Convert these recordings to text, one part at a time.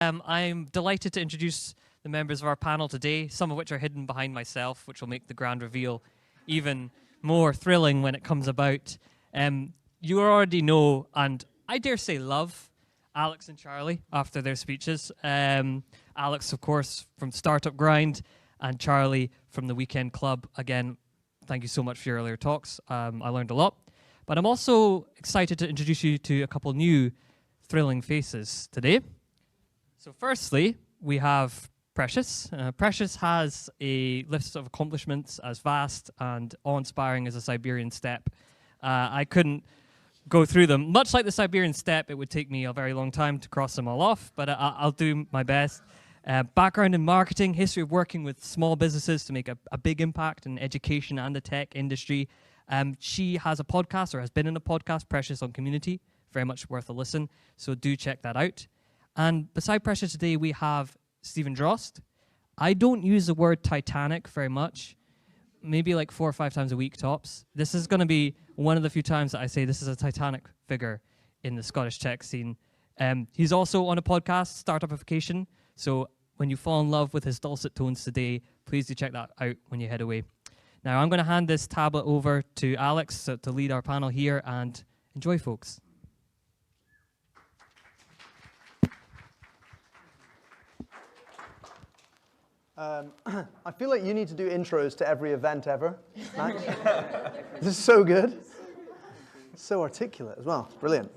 I'm delighted to introduce the members of our panel today, some of which are hidden behind myself, which will make the grand reveal even more thrilling when it comes about. You already know, and I dare say love, Alex and Charlie after their speeches. Alex, of course, from Startup Grind, and Charlie from the Weekend Club. Again, thank you so much for your earlier talks. I learned a lot. But I'm also excited to introduce you to a couple new thrilling faces today. So firstly, we have Precious. Precious has a list of accomplishments as vast and awe-inspiring as a Siberian steppe. I couldn't go through them. Much like the Siberian steppe, it would take me a very long time to cross them all off, but I'll do my best. Background in marketing, history of working with small businesses to make a big impact in education and the tech industry. She has a podcast, or has been in a podcast, Precious on Community. Very much worth a listen, so do check that out. And beside Precious today, we have Stephen Drost. I don't use the word Titanic very much, maybe like 4 or 5 times a week tops. This is going to be one of the few times that I say this is a Titanic figure in the Scottish tech scene. He's also on a podcast, Startupification, so when you fall in love with his dulcet tones today, please do check that out when you head away. Now, I'm going to hand this tablet over to Alex to lead our panel here, and enjoy, folks. I feel like you need to do intros to every event ever, Max. This is so good. So articulate as well. Brilliant.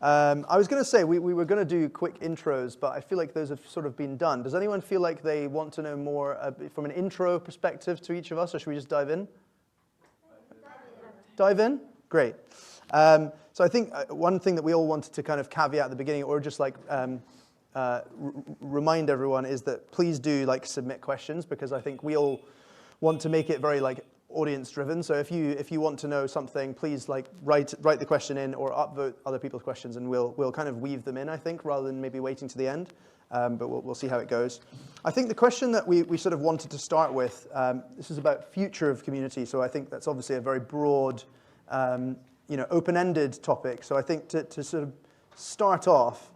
I was going to say we were going to do quick intros, but I feel like those have sort of been done. Does anyone feel like they want to know more from an intro perspective to each of us, or should we just dive in? Dive in? Great. So I think one thing that we all wanted to kind of caveat at the beginning, or just like remind everyone, is that please do like submit questions, because I think we all want to make it very like audience driven. So if you want to know something, please like write the question in, or upvote other people's questions, and we'll kind of weave them in, I think, rather than maybe waiting to the end. But we'll see how it goes. I think the question that we sort of wanted to start with, this is about future of community. So I think that's obviously a very broad, open-ended topic. So I think to sort of start off,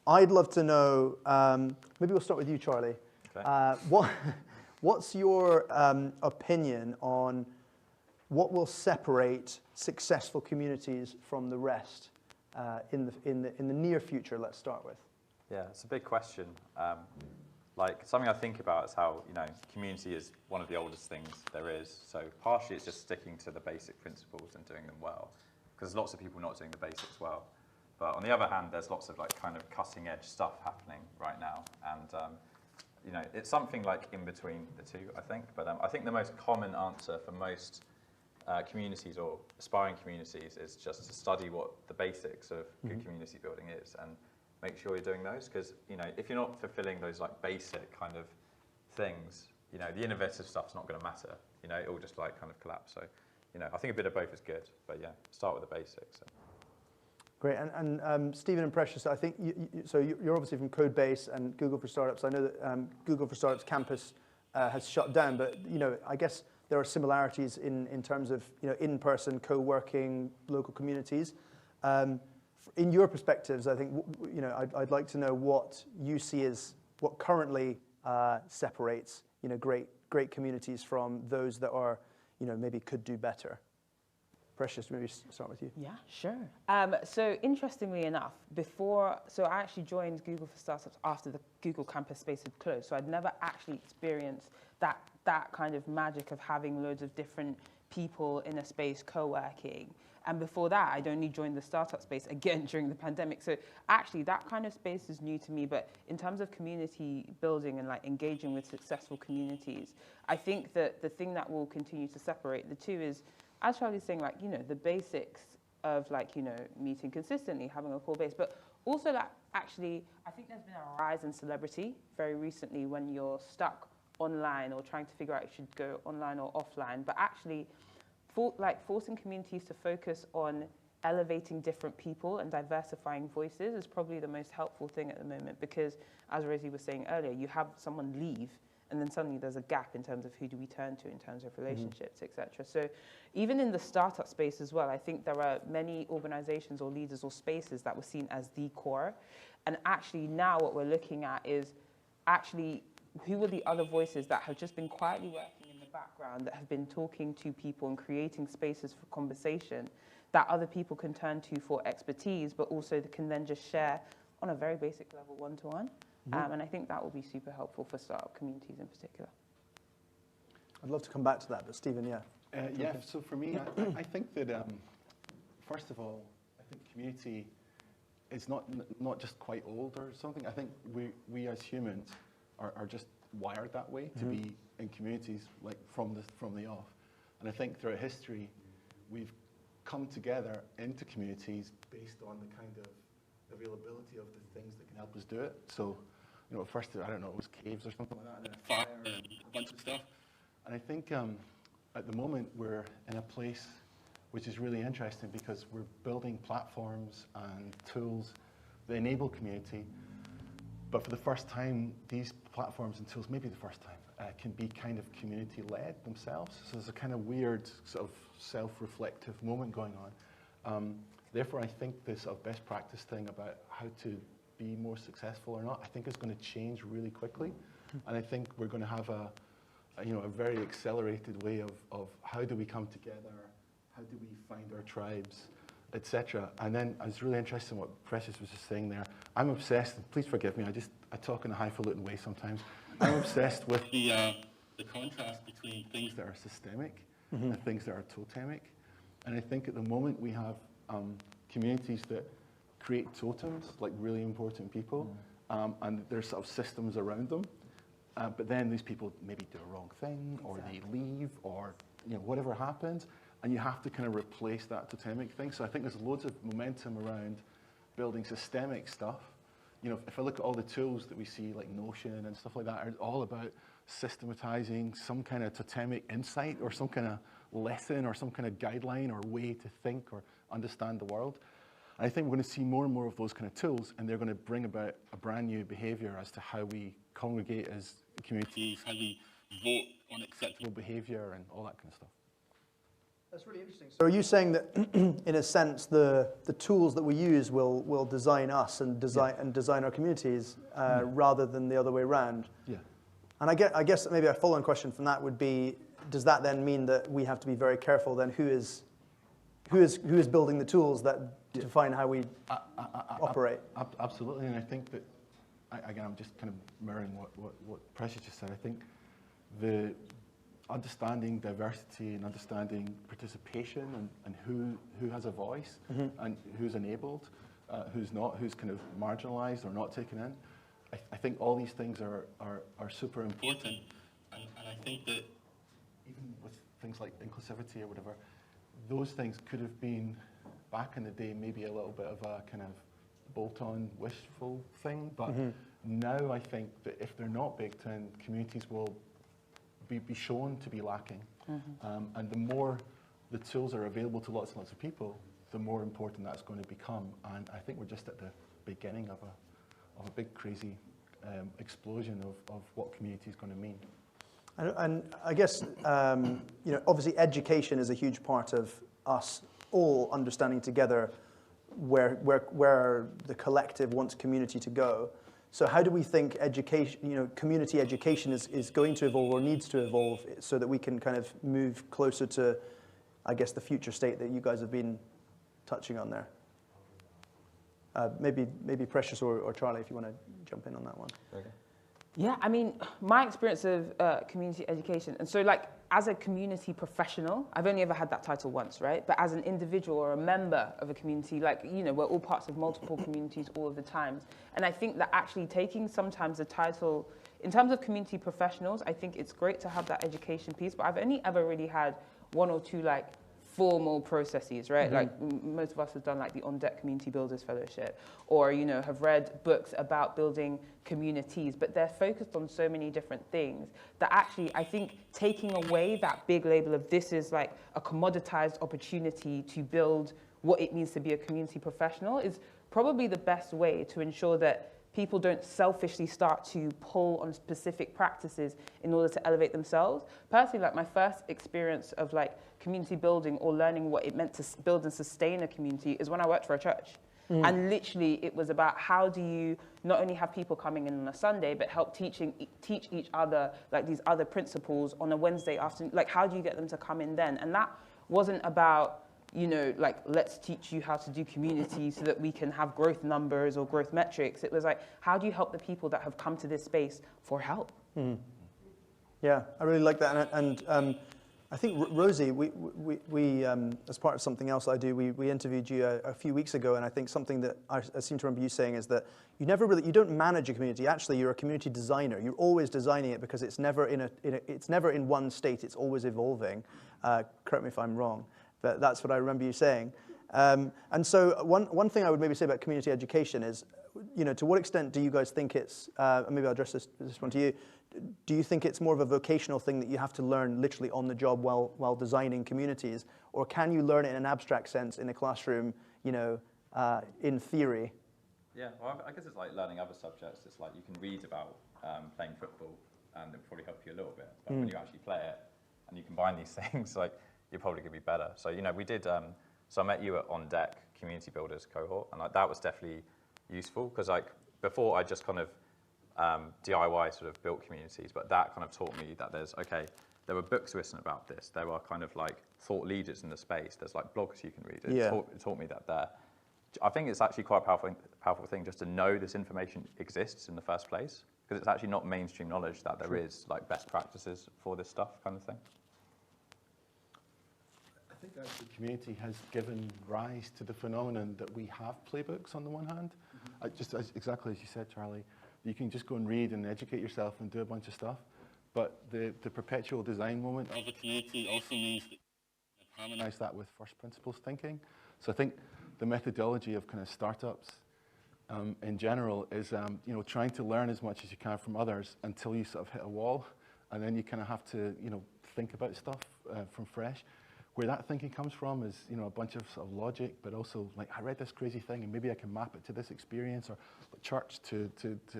I'd love to know, maybe we'll start with you, Charlie. Okay. What's your opinion on what will separate successful communities from the rest in the near future? Let's start with. Yeah, it's a big question. Like something I think about is how community is one of the oldest things there is. So partially it's just sticking to the basic principles and doing them well, because there's lots of people not doing the basics well. But on the other hand, there's lots of like kind of cutting edge stuff happening right now, and it's something like in between the two, I think. But I think the most common answer for most communities or aspiring communities is just to study what the basics of good community building is, and make sure you're doing those. Because if you're not fulfilling those like basic kind of things, the innovative stuff's not going to matter. It will just like kind of collapse. So I think a bit of both is good. But yeah, start with the basics. So. Great, and Stephen and Precious, I think, you're obviously from Codebase and Google for Startups. I know that Google for Startups campus has shut down, but I guess there are similarities in terms of in-person co-working, local communities. In your perspectives, I think I'd like to know what you see as what currently separates great communities from those that are maybe could do better. Precious, maybe start with you. Yeah, sure. So interestingly enough, so I actually joined Google for Startups after the Google campus space had closed. So I'd never actually experienced that kind of magic of having loads of different people in a space co-working. And before that, I'd only joined the startup space again during the pandemic. So actually that kind of space is new to me. But in terms of community building and like engaging with successful communities, I think that the thing that will continue to separate the two is, as Charlie's saying, like, the basics of like, meeting consistently, having a core base, but also that actually, I think there's been a rise in celebrity very recently when you're stuck online or trying to figure out if you should go online or offline, but actually forcing communities to focus on elevating different people and diversifying voices is probably the most helpful thing at the moment, because as Rosie was saying earlier, you have someone leave and then suddenly there's a gap in terms of who do we turn to in terms of relationships, etc. So even in the startup space as well, I think there are many organizations or leaders or spaces that were seen as the core. And actually now what we're looking at is actually who are the other voices that have just been quietly working in the background, that have been talking to people and creating spaces for conversation that other people can turn to for expertise, but also they can then just share on a very basic level, one-to-one. And I think that will be super helpful for startup communities in particular. I'd love to come back to that, but Stephen, yeah. Yeah, so for me, I think that, first of all, I think community is not just quite old or something. I think we as humans are just wired that way, to be in communities like from the off. And I think throughout history, we've come together into communities based on the kind of availability of the things that can help us do it. So, you know, first, I don't know, it was caves or something like that, and then fire and a bunch of stuff. And I think at the moment we're in a place which is really interesting because we're building platforms and tools that enable community. But for the first time, these platforms and tools, maybe the first time, can be kind of community-led themselves. So there's a kind of weird sort of self-reflective moment going on. Therefore, I think this sort of best practice thing about how to be more successful or not, I think is going to change really quickly. And I think we're going to have a very accelerated way of how do we come together, how do we find our tribes, etc. And then I was really interested in what Precious was just saying there. I'm obsessed, and please forgive me, I talk in a highfalutin way sometimes. I'm obsessed with the contrast between things that are systemic and things that are totemic. And I think at the moment we have communities that create totems, like really important people, and there's sort of systems around them. But then these people maybe do a wrong thing, or they leave, or whatever happens, and you have to kind of replace that totemic thing. So I think there's loads of momentum around building systemic stuff. If I look at all the tools that we see, like Notion and stuff like that, are all about systematizing some kind of totemic insight or some kind of lesson or some kind of guideline or way to think or understand the world. And I think we're going to see more and more of those kind of tools, and they're going to bring about a brand new behavior as to how we congregate as communities, how we vote on acceptable behavior and all that kind of stuff. That's really interesting. So are you saying that, in a sense, the tools that we use will design us and design our communities rather than the other way around? Yeah. And I guess maybe a follow-on question from that would be, does that then mean that we have to be very careful then who is building the tools that define how we operate? Absolutely, and I think that, again, I'm just kind of mirroring what Precious just said. I think the understanding diversity and understanding participation and who has a voice and who's enabled, who's not, who's kind of marginalized or not taken in. I think all these things are super important, and I think that even with things like inclusivity or whatever, those things could have been, back in the day, maybe a little bit of a kind of bolt-on wishful thing, but now I think that if they're not baked in, communities will be shown to be lacking. And the more the tools are available to lots and lots of people, the more important that's going to become. And I think we're just at the beginning of a big, crazy explosion of what community is going to mean. And I guess, obviously education is a huge part of us all understanding together where the collective wants community to go. So how do we think education, community education is going to evolve or needs to evolve so that we can kind of move closer to, I guess, the future state that you guys have been touching on there? Maybe Precious or Charlie, if you want to jump in on that one. Okay. Yeah, I mean, my experience of community education, and so like as a community professional, I've only ever had that title once, right? But as an individual or a member of a community, like, we're all parts of multiple communities all of the time. And I think that actually taking sometimes the title, in terms of community professionals, I think it's great to have that education piece, but I've only ever really had one or two like formal processes, right? Like most of us have done like the On Deck Community Builders Fellowship, or have read books about building communities, but they're focused on so many different things that actually I think taking away that big label of this is like a commoditized opportunity to build what it means to be a community professional is probably the best way to ensure that people don't selfishly start to pull on specific practices in order to elevate themselves. Personally, like my first experience of like community building or learning what it meant to build and sustain a community is when I worked for a church. And literally, it was about how do you not only have people coming in on a Sunday, but help teach each other like these other principles on a Wednesday afternoon. Like, how do you get them to come in then? And that wasn't about, you know, like, let's teach you how to do community so that we can have growth numbers or growth metrics. It was like, how do you help the people that have come to this space for help? Yeah, I really like that. And I think, Rosie, we as part of something else I do, we interviewed you a few weeks ago, and I think something that I seem to remember you saying is that you don't manage a community. Actually, you're a community designer. You're always designing it because it's never it's never in one state. It's always evolving. Correct me if I'm wrong, but that's what I remember you saying. And so one thing I would maybe say about community education is, you know, to what extent do you guys think it's, maybe I'll address this one to you, do you think it's more of a vocational thing that you have to learn literally on the job while designing communities, or can you learn it in an abstract sense in a classroom, you know, in theory? Yeah, well, I guess it's like learning other subjects. It's like you can read about playing football, and it'll probably help you a little bit. But when you actually play it, and you combine these things, like, you're probably going to be better. So, you know, we did, so I met you at On Deck Community Builders cohort, and like, that was definitely useful, because like, before I just kind of DIY sort of built communities, but that kind of taught me that there were books written about this. There were kind of like thought leaders in the space. There's like blogs you can read. It taught me that there. I think it's actually quite a powerful thing just to know this information exists in the first place, because it's actually not mainstream knowledge that there is like best practices for this stuff kind of thing. I think that the community has given rise to the phenomenon that we have playbooks on the one hand. Exactly as you said, Charlie, you can just go and read and educate yourself and do a bunch of stuff. But the perpetual design moment of a community also means that you harmonize that with first principles thinking. So I think the methodology of kind of startups in general is you know, trying to learn as much as you can from others until you sort of hit a wall, and then you kind of have to, you know, think about stuff from fresh. Where that thinking comes from is, you know, a bunch of sort of logic, but also like, I read this crazy thing and maybe I can map it to this experience, or like church to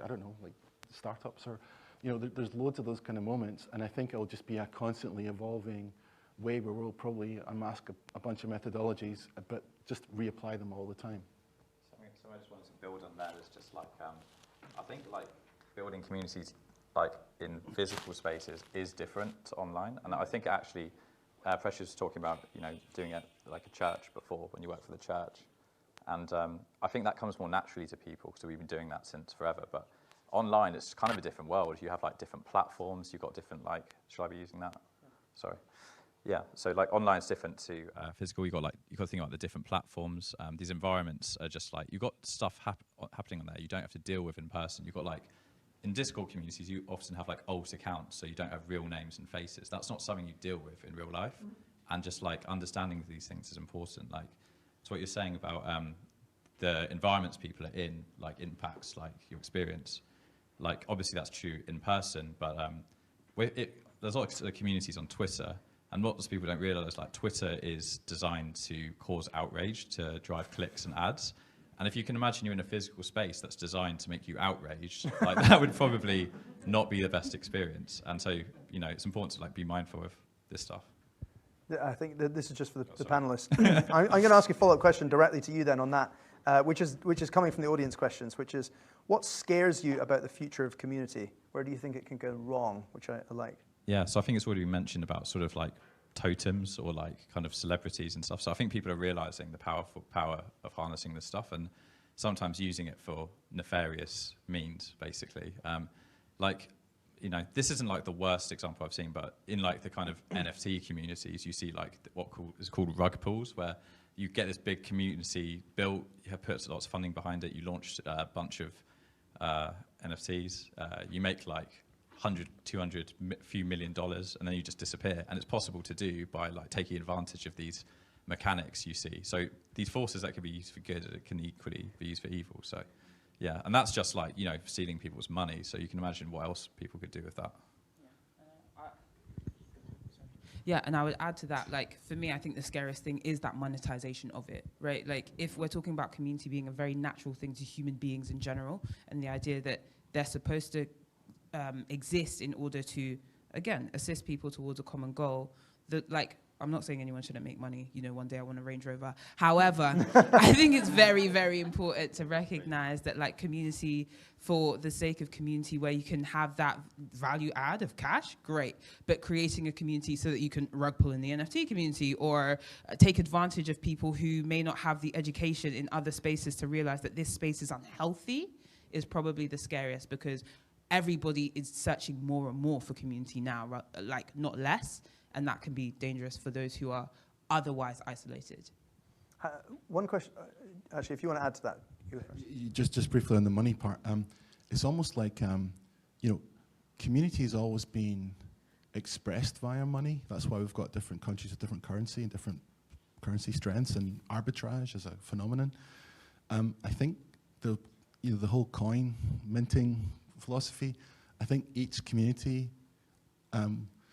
I don't know, like startups, or, you know, there's loads of those kind of moments. And I think it'll just be a constantly evolving way where we'll probably unmask a bunch of methodologies, but just reapply them all the time. Something I just wanted to build on that is just like, I think like building communities like in physical spaces is different to online. And I think actually, Precious was talking about, you know, doing it like a church before when you work for the church. And I think that comes more naturally to people because we've been doing that since forever. But online, it's kind of a different world. You have like different platforms. You've got different like, should I be using that? Sorry. Yeah, so like online is different to physical. You've got to think about the different platforms. These environments are just like, you've got stuff happening on there you don't have to deal with in person. You've got like, in Discord communities, you often have like alt accounts, so you don't have real names and faces. That's not something you deal with in real life. And just like understanding these things is important. Like, so what you're saying about the environments people are in, like impacts like your experience. Like obviously that's true in person, but there's lots of communities on Twitter, and lots of people don't realize like Twitter is designed to cause outrage, to drive clicks and ads. And if you can imagine you're in a physical space that's designed to make you outraged, like that would probably not be the best experience. And so, you know, it's important to like be mindful of this stuff. I think that this is just for the panelists. I'm going to ask a follow-up question directly to you then on that, which is coming from the audience questions, which is, what scares you about the future of community? Where do you think it can go wrong, which I like? Yeah, so I think it's already been mentioned about sort of like totems or like kind of celebrities and stuff. So I think people are realizing the power of harnessing this stuff and sometimes using it for nefarious means, basically. Like, you know, this isn't like the worst example I've seen, but in like the kind of NFT communities, you see like what is called rug pulls, where you get this big community built, you have put lots of funding behind it, you launched a bunch of NFTs, you make like 100, 200, few $1 million, and then you just disappear. And it's possible to do by like taking advantage of these mechanics you see. So these forces that can be used for good, it can equally be used for evil. So yeah, and that's just like, you know, stealing people's money. So you can imagine what else people could do with that. Yeah, and I would add to that, like, for me, I think the scariest thing is that monetization of it, right? Like, if we're talking about community being a very natural thing to human beings in general, and the idea that they're supposed to exist in order to, again, assist people towards a common goal, that, like, I'm not saying anyone shouldn't make money. You know, one day I want a Range Rover. However, I think it's very, very important to recognize that like community, for the sake of community, where you can have that value add of cash, great. But creating a community so that you can rug pull in the NFT community, or take advantage of people who may not have the education in other spaces to realize that this space is unhealthy, is probably the scariest, because everybody is searching more and more for community now, like not less, and that can be dangerous for those who are otherwise isolated. One question, actually, if you want to add to that. Just briefly on the money part, it's almost like, community has always been expressed via money. That's why we've got different countries with different currency and different currency strengths, and arbitrage as a phenomenon. I think the whole coin minting philosophy, I think each community,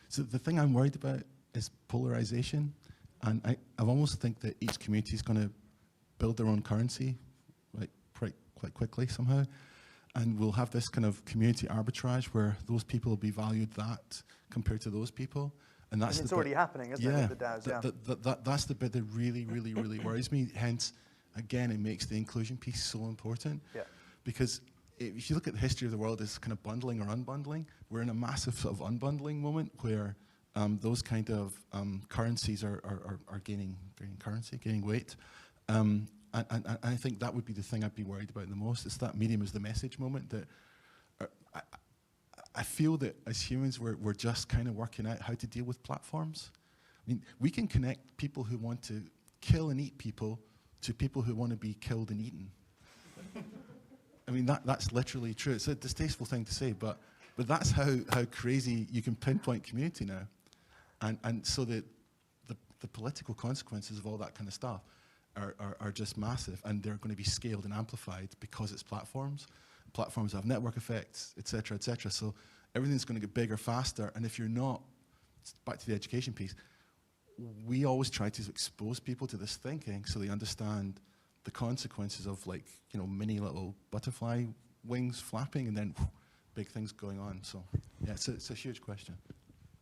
so the thing I'm worried about is polarization, and I almost think that each community is going to build their own currency, like quite quickly somehow, and we'll have this kind of community arbitrage where those people will be valued that compared to those people, and that's it's already happening, isn't it, with the DAOs? That's the bit that really worries me. Hence, again, it makes the inclusion piece so important, because if you look at the history of the world as kind of bundling or unbundling, we're in a massive sort of unbundling moment where those kind of currencies are gaining currency, gaining weight. And I think that would be the thing I'd be worried about the most. It's that medium as the message moment that I feel that as humans we're just kind of working out how to deal with platforms. I mean, we can connect people who want to kill and eat people to people who want to be killed and eaten. I mean, that's literally true. It's a distasteful thing to say, but that's how crazy you can pinpoint community now. And so the political consequences of all that kind of stuff are just massive, and they're going to be scaled and amplified because it's platforms. Platforms have network effects, et cetera, et cetera. So everything's going to get bigger, faster, and if you're not, back to the education piece, we always try to expose people to this thinking so they understand the consequences of, like, mini little butterfly wings flapping and then big things going on. So yeah, it's a huge question.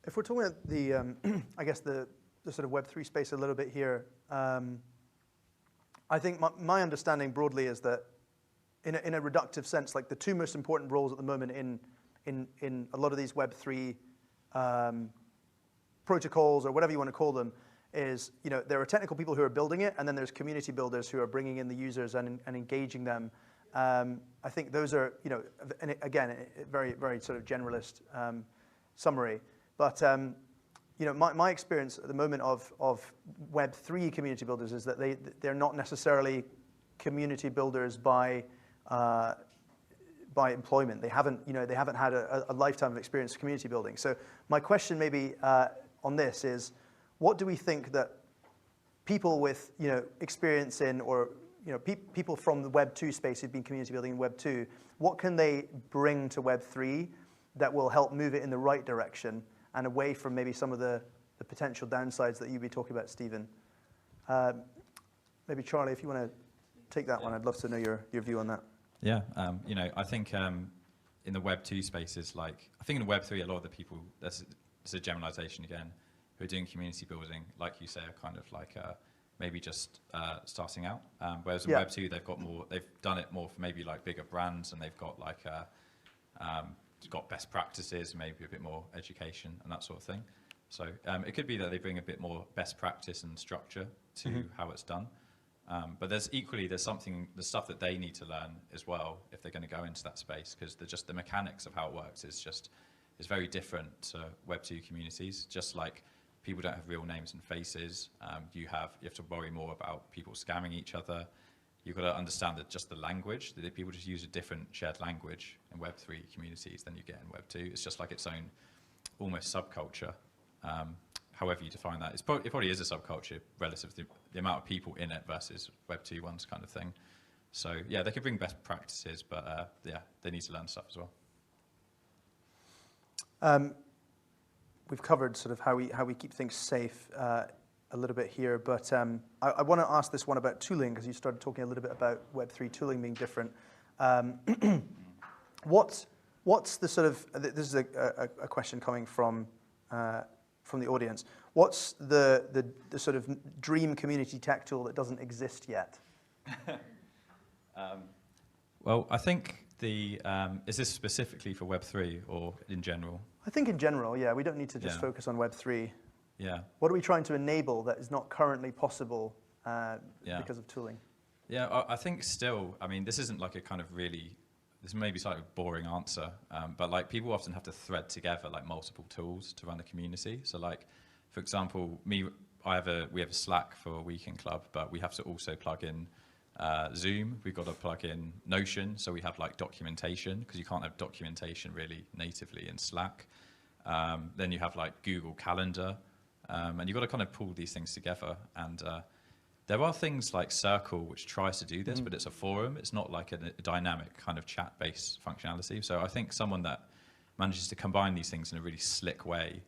If we're talking about the, I guess the sort of Web3 space a little bit here, I think my understanding broadly is that in a reductive sense, like the two most important roles at the moment in a lot of these Web3 protocols, or whatever you want to call them, is, there are technical people who are building it, and then there's community builders who are bringing in the users and engaging them. I think those are, and again, a very, very sort of generalist summary. But my experience at the moment of Web3 community builders is that they're not necessarily community builders by employment. They haven't had a lifetime of experience of community building. So my question maybe on this is, what do we think that people with experience in, or people from the Web 2 space who've been community building in Web 2, what can they bring to Web 3 that will help move it in the right direction and away from maybe some of the potential downsides that you'd be talking about, Stephen? Maybe Charlie, if you want to take that one, I'd love to know your view on that. Yeah, I think in the Web 2 spaces, I think in Web 3, a lot of the people, there's a generalization again, who are doing community building, like you say, are kind of like maybe just starting out. Whereas in Web 2, they've done it more for maybe like bigger brands, and they've got got best practices, maybe a bit more education and that sort of thing. So it could be that they bring a bit more best practice and structure to how it's done. But there's the stuff that they need to learn as well if they're going to go into that space, because the mechanics of how it works is very different to Web 2 communities. Just like people don't have real names and faces, you have to worry more about people scamming each other. You've got to understand that just the language, that people just use a different shared language in Web 3 communities than you get in Web 2. It's just like its own almost subculture. However you define that, it probably is a subculture relative to the amount of people in it versus Web 2 ones kind of thing. So yeah, they could bring best practices, but they need to learn stuff as well. We've covered sort of how we keep things safe a little bit here, but I want to ask this one about tooling, because you started talking a little bit about Web3 tooling being different. What's the sort of, this is a question coming from from the audience. What's the sort of dream community tech tool that doesn't exist yet? Well, I think is this specifically for Web3 or in general? I think in general, yeah. We don't need to just Yeah. focus on Web3. Yeah. What are we trying to enable that is not currently possible because of tooling? Yeah, I think still, I mean, this isn't like a kind of really, this may be slightly boring answer, but like people often have to thread together like multiple tools to run a community. So like, for example, we have a Slack for Weekend Club, but we have to also plug in Zoom. We've got to plug in Notion, so we have like documentation, because you can't have documentation really natively in Slack. Then you have like Google Calendar, and you've got to kind of pull these things together. And there are things like Circle, which tries to do this, but it's a forum. It's not like a dynamic kind of chat-based functionality. So I think someone that manages to combine these things in a really slick way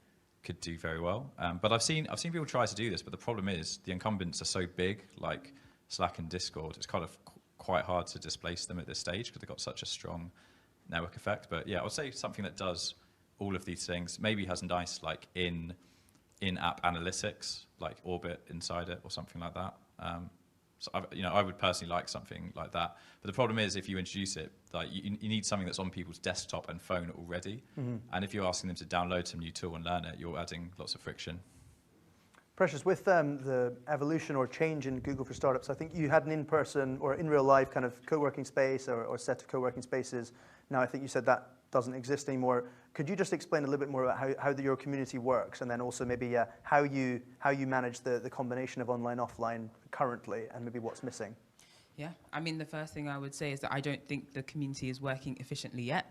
could do very well. But I've seen people try to do this, but the problem is the incumbents are so big, like Slack and Discord. It's kind of quite hard to displace them at this stage because they've got such a strong network effect. But yeah, I would say something that does all of these things, maybe has nice like in-app analytics, like Orbit inside it or something like that. So I would personally like something like that. But the problem is if you introduce it, like you need something that's on people's desktop and phone already. And if you're asking them to download some new tool and learn it, you're adding lots of friction. Precious, with the evolution or change in Google for Startups, I think you had an in-person or in real life kind of co-working space or set of co-working spaces. Now I think you said that doesn't exist anymore. Could you just explain a little bit more about how your community works, and then also maybe how you manage the combination of online, offline currently, and maybe what's missing? Yeah, I mean, the first thing I would say is that I don't think the community is working efficiently yet.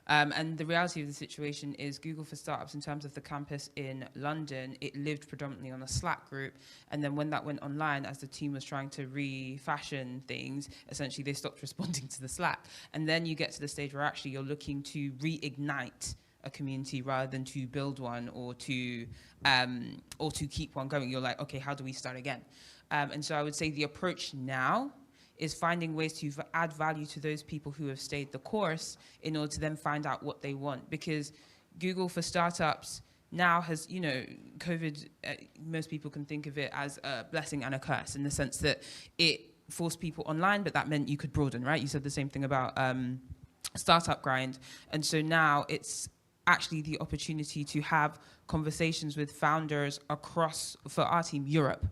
And the reality of the situation is Google for Startups, in terms of the campus in London, it lived predominantly on a Slack group. And then when that went online, as the team was trying to refashion things, essentially they stopped responding to the Slack. And then you get to the stage where actually you're looking to reignite a community rather than to build one or to keep one going. You're like, okay, how do we start again? And so I would say the approach now is finding ways to add value to those people who have stayed the course in order to then find out what they want. Because Google for Startups now has, COVID, most people can think of it as a blessing and a curse, in the sense that it forced people online, but that meant you could broaden, right? You said the same thing about Startup Grind. And so now it's actually the opportunity to have conversations with founders across, for our team, Europe,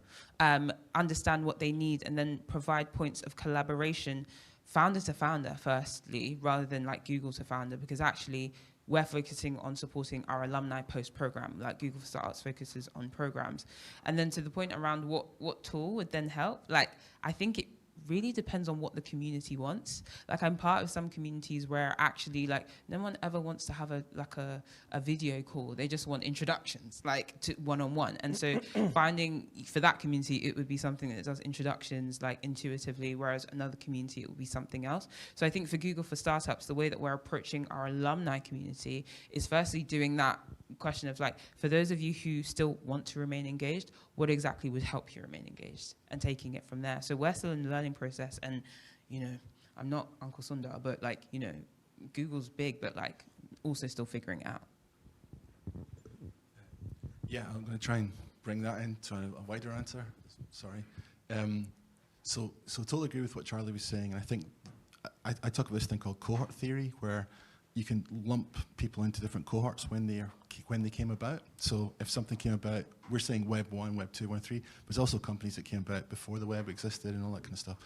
understand what they need, and then provide points of collaboration, founder to founder, firstly, rather than like Google to founder, because actually we're focusing on supporting our alumni post-program, like Google for Startups focuses on programs. And then to the point around what tool would then help, like I think it really depends on what the community wants. Like I'm part of some communities where actually like no one ever wants to have a video call. They just want introductions, like to one-on-one. And so finding for that community, it would be something that does introductions like intuitively, whereas another community, it would be something else. So I think for Google for Startups, the way that we're approaching our alumni community is firstly doing that question of like, for those of you who still want to remain engaged, what exactly would help you remain engaged, and taking it from there. So we're still in the learning process, and I'm not Uncle Sundar, but like Google's big, but like also still figuring it out. Yeah, I'm going to try and bring that into a wider answer. Sorry. So totally agree with what Charlie was saying. And I think I talk about this thing called cohort theory, where you can lump people into different cohorts when they came about. So if something came about, we're saying Web 1, Web 2, Web 3, but there's also companies that came about before the web existed and all that kind of stuff.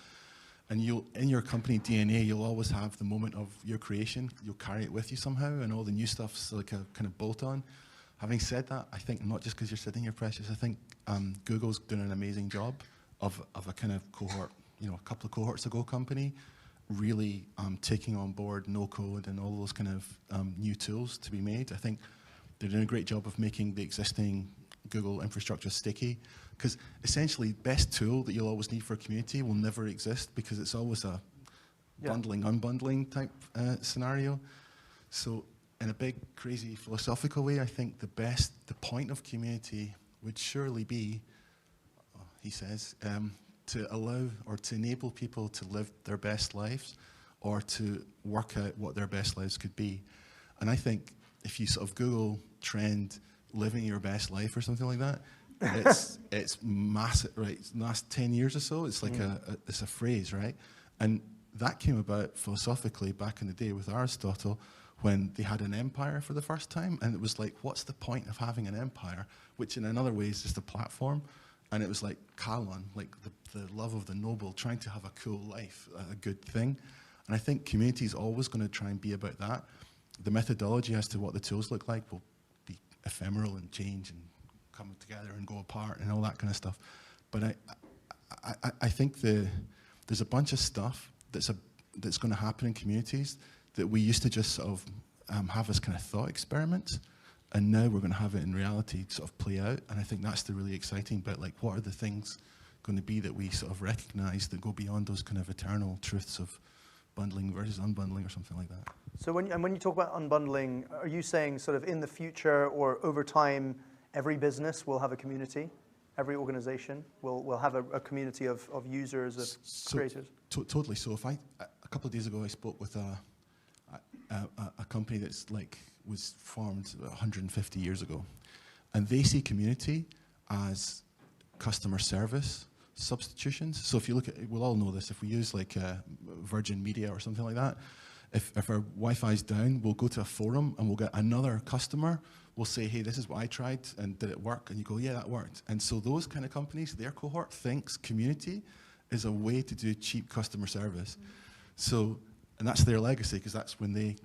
And in your company DNA, you'll always have the moment of your creation. You'll carry it with you somehow, and all the new stuff's like a kind of bolt-on. Having said that, I think not just because you're sitting here, Precious, I think Google's doing an amazing job of a kind of cohort, a couple of cohorts ago company, really taking on board no code and all those kind of new tools to be made. I think they're doing a great job of making the existing Google infrastructure sticky, because essentially best tool that you'll always need for a community will never exist, because it's always a bundling, unbundling type scenario. So in a big, crazy philosophical way, I think the point of community would surely be, he says, to allow or to enable people to live their best lives, or to work out what their best lives could be. And I think if you sort of Google trend, living your best life or something like that. It's massive, right? Last 10 years or so, it's like it's a phrase, right? And that came about philosophically back in the day with Aristotle, when they had an empire for the first time, and it was like, what's the point of having an empire, which in another way is just a platform? And it was like kalon, like the love of the noble, trying to have a cool life, a good thing. And I think community is always going to try and be about that. The methodology as to what the tools look like will be ephemeral and change and come together and go apart and all that kind of stuff. But I think there's a bunch of stuff that's going to happen in communities that we used to just sort of have as kind of thought experiments, and now we're going to have it in reality sort of play out. And I think that's the really exciting bit. Like, what are the things going to be that we sort of recognize that go beyond those kind of eternal truths of bundling versus unbundling or something like that? So when you talk about unbundling, are you saying sort of in the future or over time, every business will have a community? Every organization will have a community of users, of creators? Totally. So if a couple of days ago, I spoke with a company that's was formed 150 years ago, and they see community as customer service substitutions. So if you look at, we'll all know this, if we use like Virgin Media or something like that, if our Wi-Fi's down, we'll go to a forum and we'll get another customer. We'll say, hey, this is what I tried, and did it work? And you go, yeah, that worked. And so those kind of companies, their cohort thinks community is a way to do cheap customer service. So, and that's their legacy, because that's when they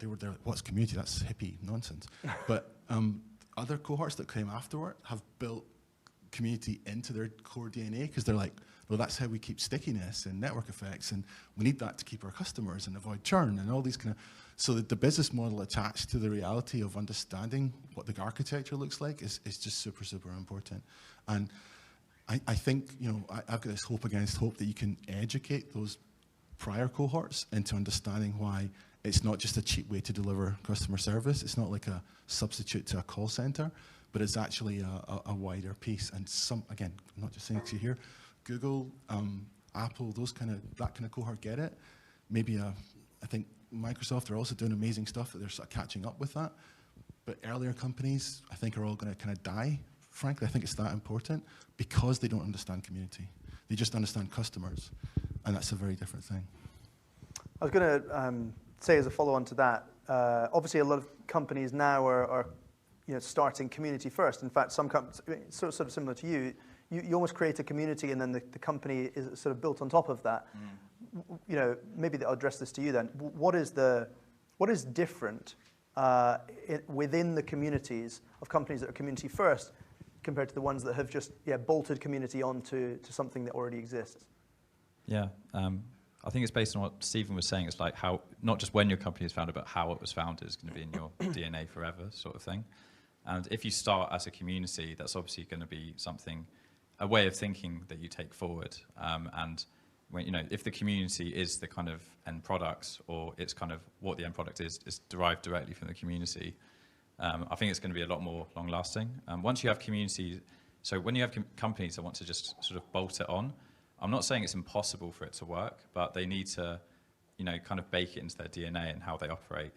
were there, what's community? That's hippie nonsense. But other cohorts that came afterward have built community into their core DNA, because they're like, well, that's how we keep stickiness and network effects, and we need that to keep our customers and avoid churn and all these kind of, so that the business model attached to the reality of understanding what the architecture looks like is just super, super important. And I think, I've got this hope against hope that you can educate those prior cohorts into understanding why it's not just a cheap way to deliver customer service. It's not like a substitute to a call center, but it's actually a wider piece. And again, I'm not just saying it to you here, Google, Apple, that kind of cohort get it. Maybe I think Microsoft are also doing amazing stuff that they're sort of catching up with that. But earlier companies, I think, are all going to kind of die. Frankly, I think it's that important because they don't understand community. They just understand customers, and that's a very different thing. I was going to say as a follow-on to that, obviously a lot of companies now are starting community first. In fact, some companies, sort of similar to you, you almost create a community and then the company is sort of built on top of that. Maybe I'll address this to you then. What is different within the communities of companies that are community first compared to the ones that have just bolted community onto something that already exists? Yeah, I think it's based on what Stephen was saying. It's like how, not just when your company was founded, but how it was founded is going to be in your DNA forever, sort of thing. And if you start as a community, that's obviously going to be a way of thinking that you take forward. And when, if the community is the kind of end product, or it's kind of what the end product is derived directly from the community, I think it's going to be a lot more long-lasting. Once you have community, so when you have companies that want to just sort of bolt it on, I'm not saying it's impossible for it to work, but they need to, kind of bake it into their DNA and how they operate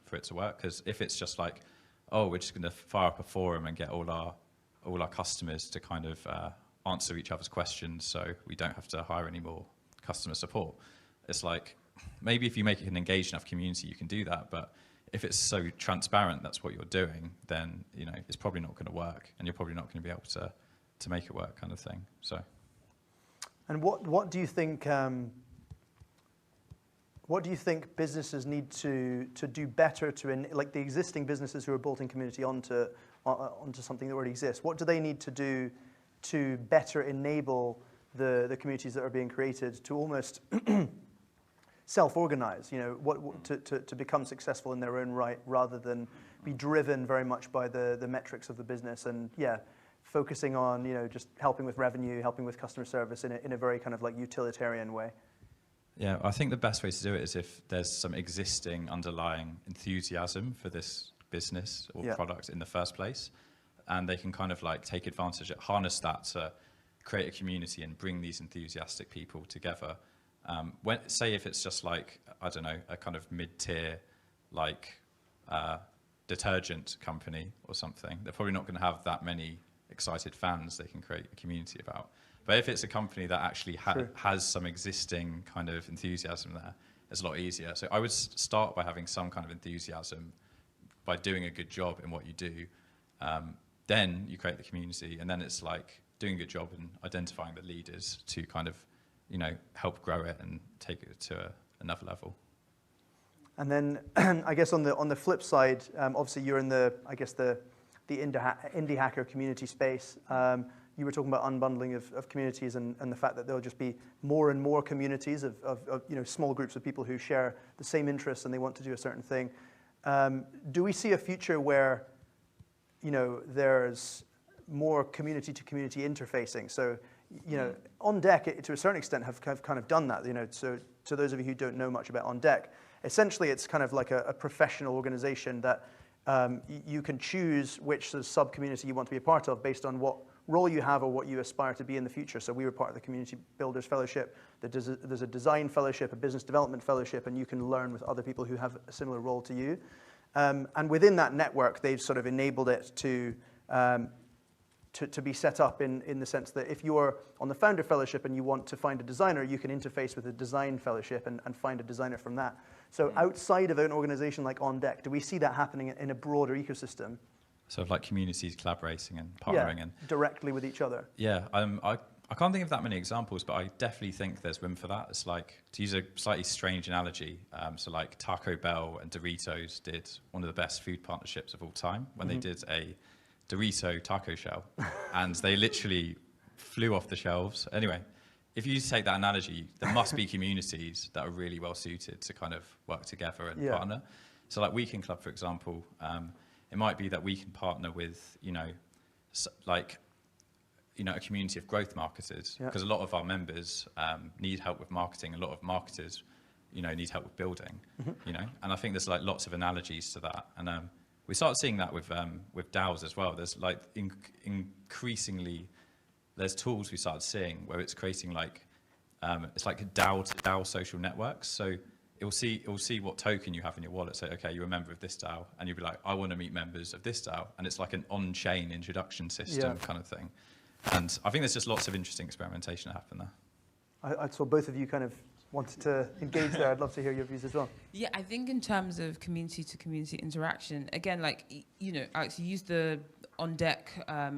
for it to work. Because if it's just like, oh, we're just going to fire up a forum and get all our customers to kind of answer each other's questions, so we don't have to hire any more customer support. It's like, maybe if you make it an engaged enough community, you can do that. But if it's so transparent that's what you're doing, then it's probably not going to work, and you're probably not going to be able to make it work, kind of thing. So. And what do you think? What do you think businesses need to do better like the existing businesses who are bolting community onto something that already exists? What do they need to do to better enable the communities that are being created to almost self-organize? To become successful in their own right, rather than be driven very much by the metrics of the business and focusing on just helping with revenue, helping with customer service in a very kind of like utilitarian way. Yeah, I think the best way to do it is if there's some existing underlying enthusiasm for this business or product in the first place, and they can kind of like take advantage, harness that to create a community and bring these enthusiastic people together. Say if it's just like, I don't know, a kind of mid-tier, like detergent company or something, they're probably not going to have that many excited fans they can create a community about. But if it's a company that actually has some existing kind of enthusiasm there, it's a lot easier. So I would start by having some kind of enthusiasm, by doing a good job in what you do. Then you create the community, and then it's like doing a good job and identifying the leaders to kind of, you know, help grow it and take it to another level. And then I guess on the flip side, obviously you're in the indie hacker community space. You were talking about unbundling of communities and the fact that there'll just be more and more communities of you know, small groups of people who share the same interests and they want to do a certain thing. Do we see a future where, you know, there's more community-to-community interfacing? So, you know, On Deck, to a certain extent, have kind of done that. You know, so to those of you who don't know much about On Deck, essentially it's kind of like a professional organization that you can choose which sort of sub-community you want to be a part of based on what role you have or what you aspire to be in the future. So we were part of the Community Builders Fellowship. There's a design fellowship, a business development fellowship, and you can learn with other people who have a similar role to you. And within that network, they've sort of enabled it to be set up in the sense that if you're on the Founder Fellowship and you want to find a designer, you can interface with the Design Fellowship and find a designer from that. So outside of an organization like On Deck, do we see that happening in a broader ecosystem? Sort of like communities collaborating and partnering. Yeah, directly with each other. Yeah, I can't think of that many examples, but I definitely think there's room for that. It's like, to use a slightly strange analogy, so like Taco Bell and Doritos did one of the best food partnerships of all time when they did a Dorito taco shell, and they literally flew off the shelves. Anyway, if you take that analogy, there must be communities that are really well suited to kind of work together and partner. So like Weekend Club, for example, it might be that we can partner with, you know, like, you know, a community of growth marketers, because a lot of our members need help with marketing. A lot of marketers, you know, need help with building, you know, and I think there's like lots of analogies to that. And we start seeing that with DAOs as well. There's like increasingly, there's tools we started seeing where it's creating like, it's like a DAO to DAO social networks. So it will see what token you have in your wallet. Say, okay, you're a member of this DAO, and you'll be like, I want to meet members of this DAO, and it's like an on-chain introduction system kind of thing. And I think there's just lots of interesting experimentation that happen there. I saw both of you kind of wanted to engage there. I'd love to hear your views as well. Yeah, I think in terms of community-to-community interaction, again, like, you know, Alex, you used the On Deck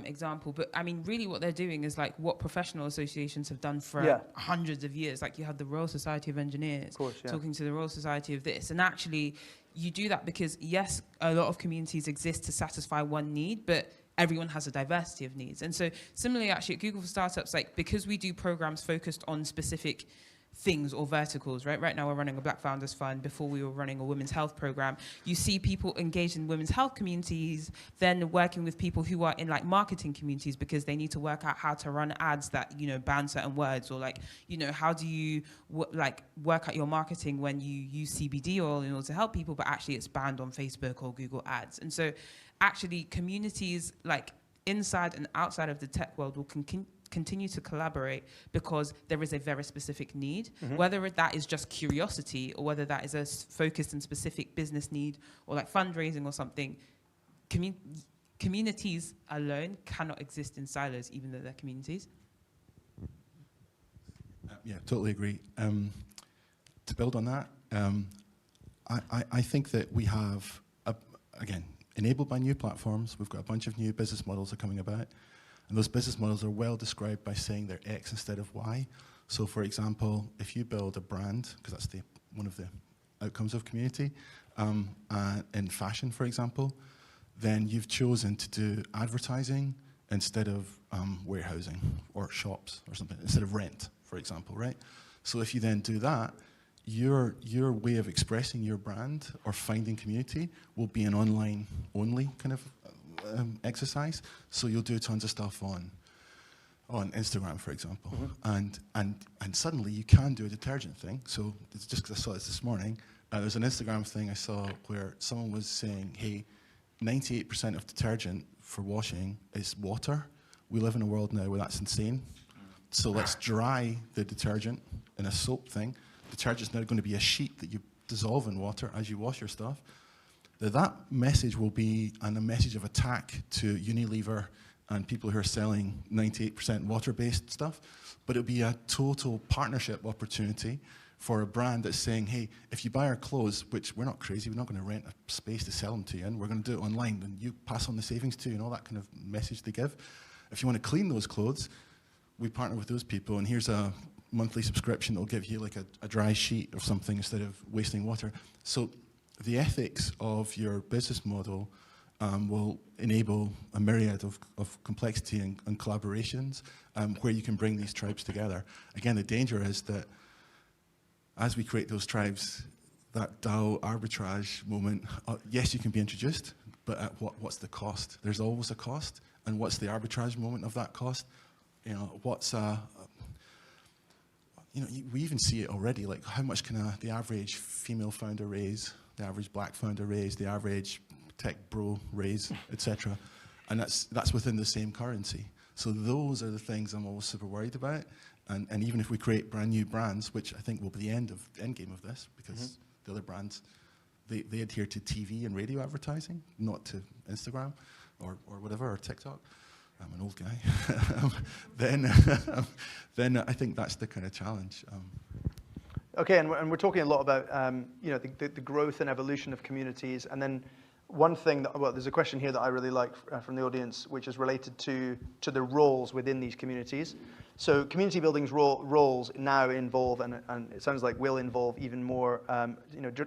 example, but I mean, really what they're doing is like what professional associations have done for hundreds of years. Like you have the Royal Society of Engineers talking to the Royal Society of this, and actually you do that because, yes, a lot of communities exist to satisfy one need, but everyone has a diversity of needs. And so similarly, actually, at Google for Startups, like because we do programs focused on specific things or verticals, right? Right now we're running a Black Founders Fund. Before we were running a women's health program. You see people engaged in women's health communities, then working with people who are in like marketing communities because they need to work out how to run ads that, you know, ban certain words, or like, you know, how do you work out your marketing when you use CBD oil in order to help people, but actually it's banned on Facebook or Google Ads. And so actually communities like inside and outside of the tech world will continue to collaborate because there is a very specific need, whether that is just curiosity or whether that is a focused and specific business need or like fundraising or something. Communities alone cannot exist in silos, even though they're communities. Yeah, totally agree. To build on that, I think that we have, again, enabled by new platforms, we've got a bunch of new business models that are coming about. And those business models are well described by saying they're X instead of Y. So for example, if you build a brand, because that's one of the outcomes of community, in fashion, for example, then you've chosen to do advertising instead of warehousing or shops or something, instead of rent, for example, right? So if you then do that, your way of expressing your brand or finding community will be an online-only kind of exercise. So you'll do tons of stuff on Instagram, for example, and suddenly you can do a detergent thing. So it's just because I saw this morning. There's an Instagram thing I saw where someone was saying, hey, 98% of detergent for washing is water. We live in a world now where that's insane. So let's dry the detergent in a soap thing. Detergent's now going to be a sheet that you dissolve in water as you wash your stuff. that message will be a message of attack to Unilever and people who are selling 98% water-based stuff, but it'll be a total partnership opportunity for a brand that's saying, hey, if you buy our clothes, which we're not crazy, we're not going to rent a space to sell them to you, and we're going to do it online, and you pass on the savings to you, and all that kind of message they give. If you want to clean those clothes, we partner with those people, and here's a monthly subscription that will give you like a dry sheet or something instead of wasting water. So the ethics of your business model will enable a myriad of complexity and collaborations where you can bring these tribes together. Again, the danger is that as we create those tribes, that DAO arbitrage moment, yes, you can be introduced, but at what's the cost? There's always a cost, and what's the arbitrage moment of that cost? You know, we even see it already, like how much can the average female founder raise, the average black founder raise, the average tech bro raise, etc. And that's within the same currency. So those are the things I'm always super worried about. And even if we create brand new brands, which I think will be the end game of this, because the other brands, they adhere to TV and radio advertising, not to Instagram or whatever, or TikTok. I'm an old guy. Then I think that's the kind of challenge. Okay, and we're talking a lot about the growth and evolution of communities, and then one thing there's a question here that I really like from the audience, which is related to the roles within these communities. So community building's roles now involve, and it sounds like will involve even more,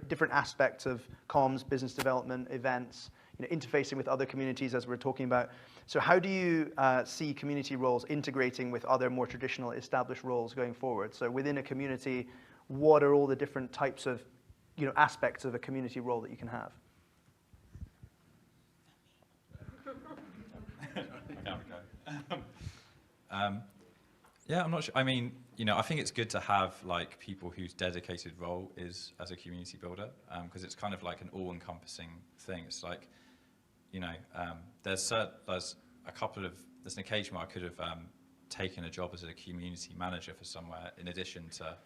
different aspects of comms, business development, events, interfacing with other communities as we're talking about. So how do you see community roles integrating with other more traditional established roles going forward? So within a community, what are all the different types of aspects of a community role that you can have? Yeah, I'm not sure. I mean, I think it's good to have like people whose dedicated role is as a community builder, because it's kind of like an all-encompassing thing. It's like, there's an occasion where I could have taken a job as a community manager for somewhere in addition to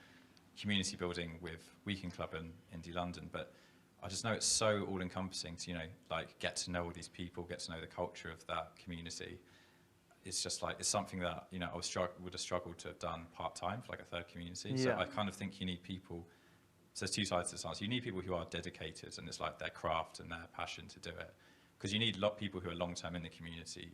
community building with Weekend Club in Indie London, but I just know it's so all-encompassing to, get to know all these people, get to know the culture of that community. It's just like, it's something that, I would have struggled to have done part-time for like a third community. Yeah. So I kind of think you need people, so there's two sides to this answer. You need people who are dedicated, and it's like their craft and their passion to do it. Because you need a lot of people who are long-term in the community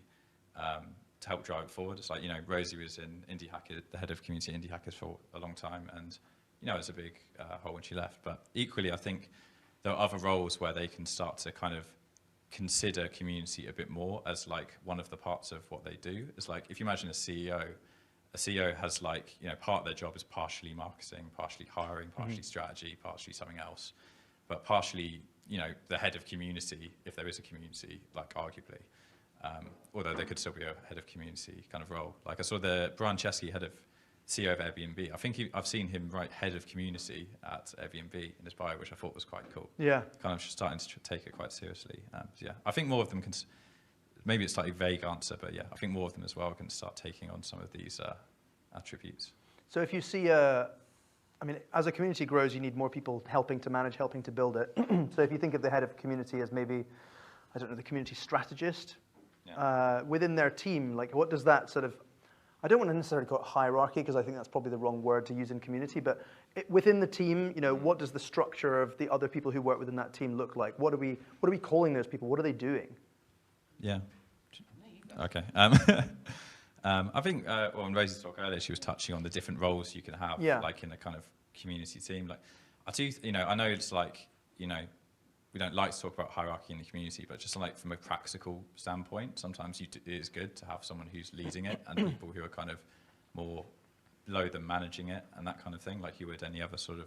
to help drive it forward. It's like, Rosie was in Indie Hackers, the head of community Indie Hackers for a long time, and, it was a big hole when she left. But equally, I think there are other roles where they can start to kind of consider community a bit more as like one of the parts of what they do. It's like, if you imagine a CEO has like, part of their job is partially marketing, partially hiring, partially strategy, partially something else, but partially, the head of community, if there is a community, like arguably, although there could still be a head of community kind of role. Like I saw Brian Chesky, CEO of Airbnb. I think I've seen him write head of community at Airbnb in his bio, which I thought was quite cool. Yeah. Kind of starting to take it quite seriously. Yeah, I think more of them can, maybe it's a slightly vague answer, but yeah, I think more of them as well can start taking on some of these attributes. So if you see as a community grows, you need more people helping to manage, helping to build it. So if you think of the head of community as maybe, the community strategist, within their team, like what does that sort of, I don't want to necessarily call it hierarchy, because I think that's probably the wrong word to use in community, but within the team, what does the structure of the other people who work within that team look like? What are we calling those people? What are they doing? Yeah. Okay. I think, in Rosie's talk earlier, she was touching on the different roles you can have, like in a kind of community team. Like, I know it's like, we don't like to talk about hierarchy in the community, but just like from a practical standpoint, sometimes it is good to have someone who's leading it and people who are kind of more below them managing it and that kind of thing, like you would any other sort of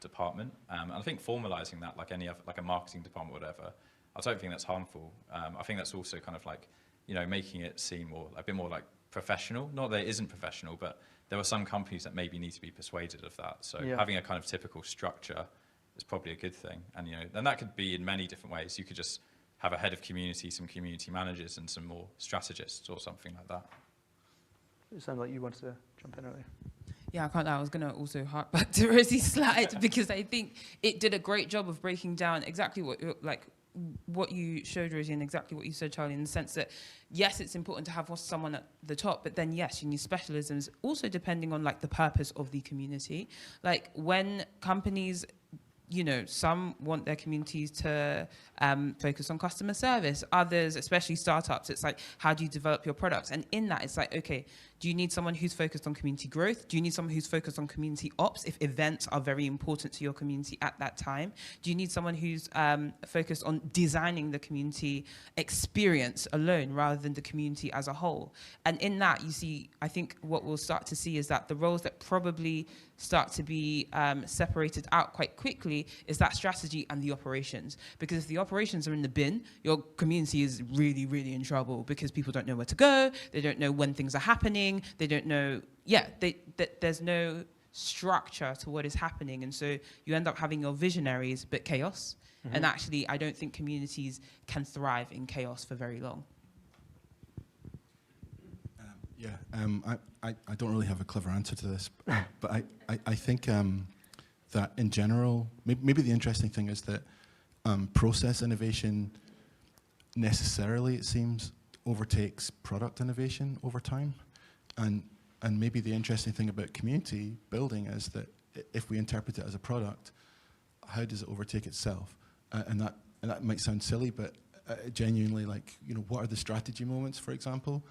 department. And I think formalizing that, like any other, like a marketing department or whatever, I don't think that's harmful. I think that's also kind of like, making it seem more, a bit more like professional. Not that it isn't professional, but there are some companies that maybe need to be persuaded of that. So having a kind of typical structure is probably a good thing. And, and that could be in many different ways. You could just have a head of community, some community managers, and some more strategists or something like that. It sounded like you wanted to jump in earlier. Yeah, I was going to also hark back to Rosie's slide because I think it did a great job of breaking down exactly what what you showed, Rosie, and exactly what you said, Charlie, in the sense that, yes, it's important to have someone at the top, but then, yes, you need specialisms, also depending on, like, the purpose of the community. Like, when companies, you know, some want their communities to focus on customer service. Others, especially startups, it's like, how do you develop your products? And in that, it's like, okay, do you need someone who's focused on community growth? Do you need someone who's focused on community ops if events are very important to your community at that time? Do you need someone who's focused on designing the community experience alone rather than the community as a whole? And in that, you see, I think what we'll start to see is that the roles that probably start to be separated out quite quickly is that strategy and the operations. Because if the operations are in the bin, your community is really, really in trouble because people don't know where to go, they don't know when things are happening, they don't know, there's no structure to what is happening. And so you end up having your visionaries, but chaos. And actually, I don't think communities can thrive in chaos for very long. I don't really have a clever answer to this, but I think that in general, maybe the interesting thing is that process innovation necessarily, it seems, overtakes product innovation over time. And maybe the interesting thing about community building is that if we interpret it as a product, how does it overtake itself? And that might sound silly, but genuinely, like, you know, what are the strategy moments, for example,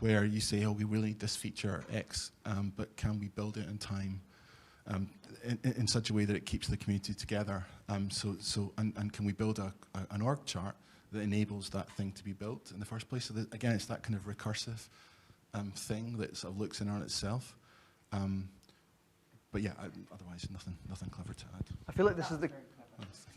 where you say, oh, we really need this feature X, but can we build it in time in such a way that it keeps the community together? And can we build an org chart that enables that thing to be built in the first place? So that, again, it's that kind of recursive thing that sort of looks in on itself. But yeah, otherwise nothing clever to add. I feel like this is the.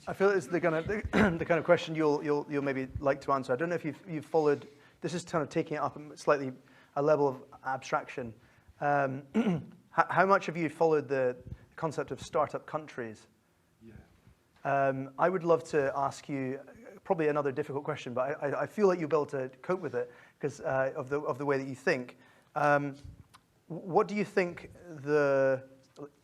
I feel it's the kind of question you'll maybe like to answer. I don't know if you've followed. This is kind of taking it up slightly a level of abstraction. How much have you followed the concept of startup countries? Yeah. I would love to ask you probably another difficult question, but I feel like you'll be able to cope with it because of the way that you think. What do you think the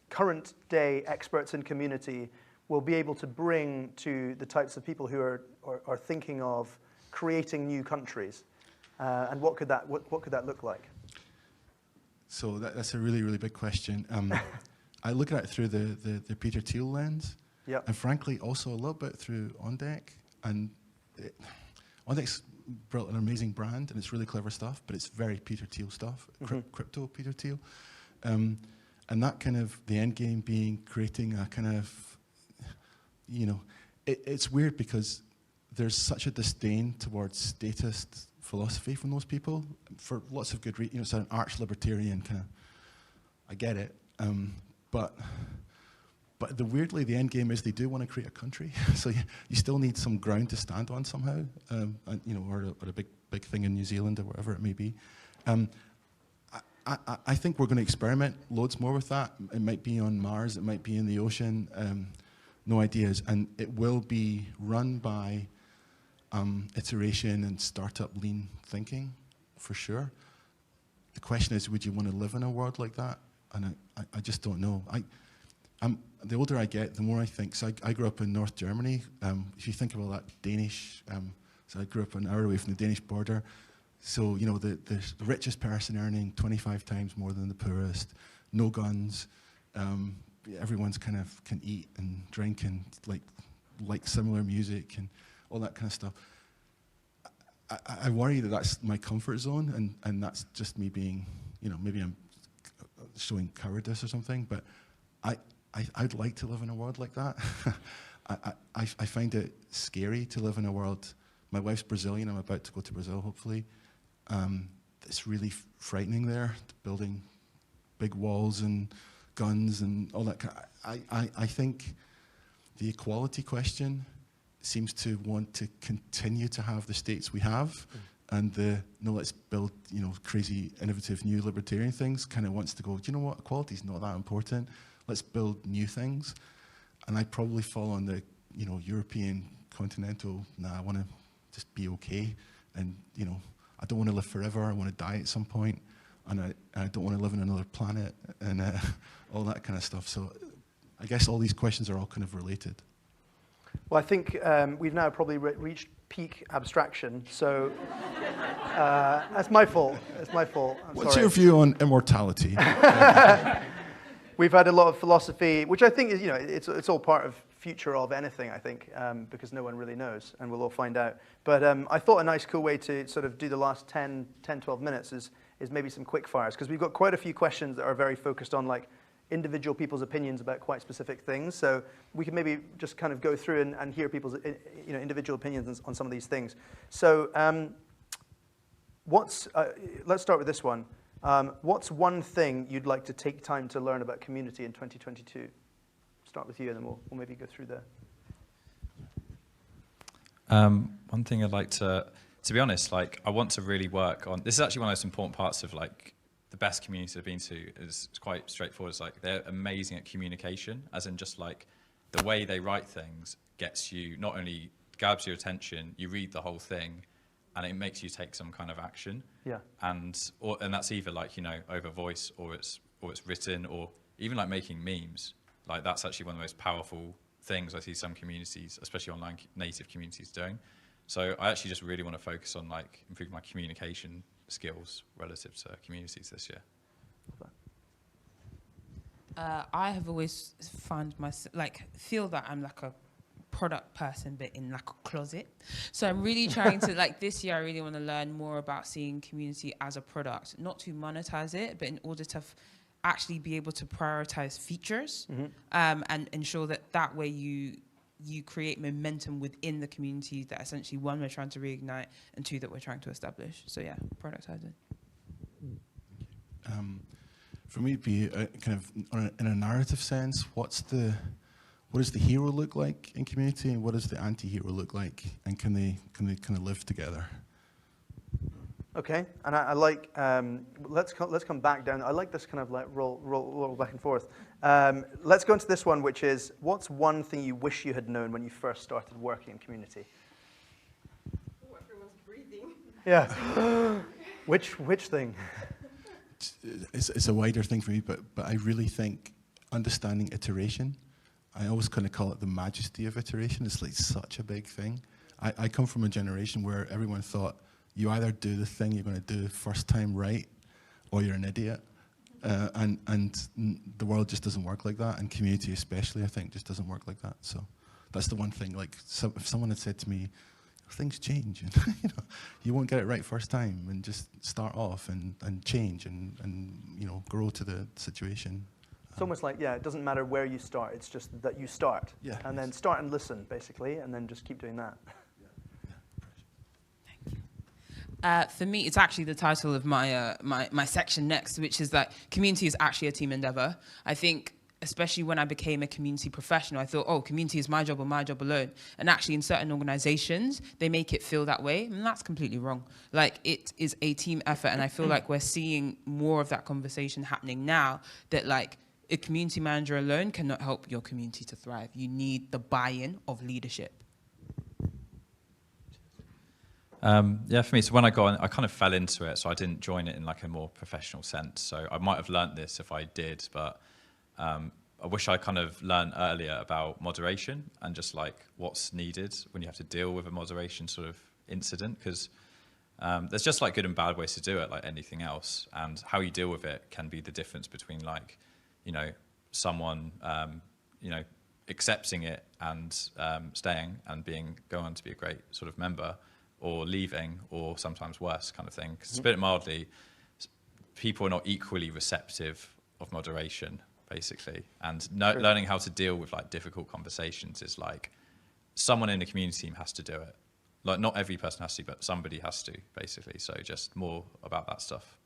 current day experts in community will be able to bring to the types of people who are thinking of creating new countries? And what could that look like? So that's a really, really big question. I look at it through the Peter Thiel lens, and frankly, also a little bit through OnDeck. And OnDeck's built an amazing brand, and it's really clever stuff, but it's very Peter Thiel stuff, crypto Peter Thiel. And that kind of, the end game being creating a kind of, you know, it's weird because there's such a disdain towards statist philosophy from those people for lots of good reasons. You know, it's an arch libertarian kind of, I get it. But weirdly, the end game is they do want to create a country. So you still need some ground to stand on somehow, and, you know, or a big thing in New Zealand or whatever it may be. I think we're going to experiment loads more with that. It might be on Mars, it might be in the ocean, no ideas. And it will be run by iteration and startup lean thinking, for sure. The question is, would you want to live in a world like that? And I just don't know. The older I get, the more I think. So I grew up in North Germany. If you think about that Danish, so I grew up an hour away from the Danish border. So, you know, the richest person earning 25 times more than the poorest, no guns, everyone's kind of can eat and drink and like similar music and all that kind of stuff. I worry that that's my comfort zone, and that's just me being, you know, maybe I'm showing cowardice or something, but I'd like to live in a world like that. I find it scary to live in a world. My wife's Brazilian. I'm about to go to Brazil, hopefully. It's really frightening there, building big walls and guns and all that. I think the equality question seems to want to continue to have the states we have, and let's build, you know, crazy, innovative, new libertarian things. Kind of wants to go, do you know what? Equality's not that important. Let's build new things. And I probably fall on the, you know, European continental. Nah, I want to just be okay, and, you know, I don't want to live forever. I want to die at some point, and I don't want to live on another planet, and all that kind of stuff. So I guess all these questions are all kind of related. Well, I think we've now probably reached peak abstraction, so that's my fault. It's my fault. I'm What's sorry. your view on immortality? We've had a lot of philosophy, which I think is, it's all part of future of anything, I think, because no one really knows, and we'll all find out. But I thought a nice, cool way to sort of do the last 10, 12 minutes is maybe some quick fires, because we've got quite a few questions that are very focused on like individual people's opinions about quite specific things. So we can maybe just kind of go through and hear people's individual opinions on some of these things. So let's start with this one. What's one thing you'd like to take time to learn about community in 2022? Start with you, and then we'll maybe go through there. One thing I'd like to be honest, like I want to really work on, this is actually one of the most important parts of like the best communities I've been to is quite straightforward. It's like they're amazing at communication, as in just like the way they write things gets you, not only grabs your attention, you read the whole thing, and it makes you take some kind of action. Yeah. And that's either like, over voice or it's written, or even like making memes. Like that's actually one of the most powerful things I see some communities, especially online native communities, doing. So I actually just really want to focus on like improving my communication skills relative to communities this year. I have always found myself feel that I'm like a product person, but in like a closet. So I'm really trying to this year I really want to learn more about seeing community as a product, not to monetize it, but in order to actually be able to prioritize features, and ensure that way you create momentum within the community that essentially, one, we're trying to reignite, and two, that we're trying to establish. So yeah, productizing. For me, it'd be kind of in a narrative sense, what does the hero look like in community, and what does the anti-hero look like, and can they kind of live together? Okay, and I like, let's come back down. I like this kind of like roll back and forth. Let's go into this one, which is, what's one thing you wish you had known when you first started working in community? Oh, everyone's breathing. Yeah. Which thing? It's a wider thing for me, but I really think understanding iteration, I always kind of call it the majesty of iteration. It's like such a big thing. I come from a generation where everyone thought, you either do the thing you're going to do first time right, or you're an idiot. And the world just doesn't work like that, and community especially, I think, just doesn't work like that. So that's the one thing. Like, if someone had said to me, things change, and you won't get it right first time, and just start off and change and grow to the situation. It's almost like, it doesn't matter where you start. It's just that you start, and then start and listen, basically, and then just keep doing that. For me, it's actually the title of my my section next, which is that community is actually a team endeavor. I think, especially when I became a community professional, I thought, community is my job or my job alone. And actually in certain organizations, they make it feel that way, and that's completely wrong. Like, it is a team effort, and I feel like we're seeing more of that conversation happening now, that like a community manager alone cannot help your community to thrive. You need the buy-in of leadership. For me, so when I got on, I kind of fell into it, so I didn't join it in like a more professional sense. So I might have learnt this if I did, but I wish I kind of learned earlier about moderation and just like what's needed when you have to deal with a moderation sort of incident, because there's just like good and bad ways to do it, like anything else, and how you deal with it can be the difference between like, someone, accepting it and staying and going on to be a great sort of member, or leaving, or sometimes worse kind of thing. Because to put it mildly, people are not equally receptive of moderation, basically. And learning how to deal with like difficult conversations is like, someone in the community team has to do it. Like, not every person has to, but somebody has to, basically. So just more about that stuff.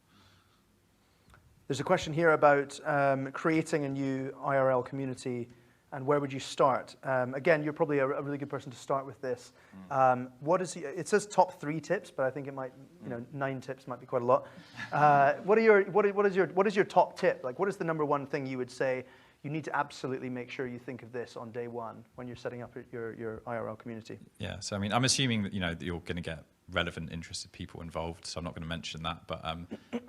There's a question here about creating a new IRL community, and where would you start? Again, you're probably a really good person to start with this. It says top 3 tips, but I think it might, 9 tips might be quite a lot. What is your top tip? Like, what is the number one thing you would say you need to absolutely make sure you think of this on day one when you're setting up your IRL community? Yeah, so I mean, I'm assuming that, that you're going to get relevant, interested people involved, so I'm not going to mention that. But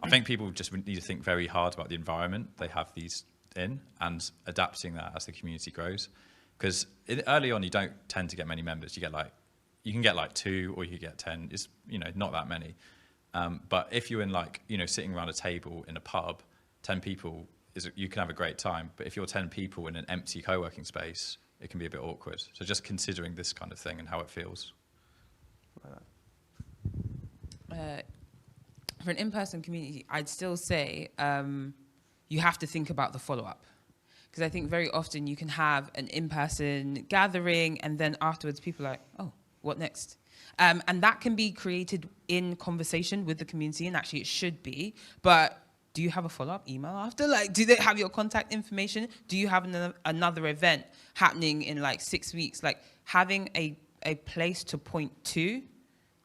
I think people just need to think very hard about the environment they have these in, and adapting that as the community grows. Because early on, you don't tend to get many members. You can get like 2 or you can get 10. It's, not that many. But if you're in sitting around a table in a pub, 10 people, you can have a great time. But if you're 10 people in an empty co-working space, it can be a bit awkward. So just considering this kind of thing and how it feels. For an in-person community, I'd still say you have to think about the follow-up. Because I think very often you can have an in-person gathering and then afterwards people are like, oh, what next? And that can be created in conversation with the community, and actually it should be. But do you have a follow-up email after? Do they have your contact information? Do you have another event happening in 6 weeks? Having a place to point to,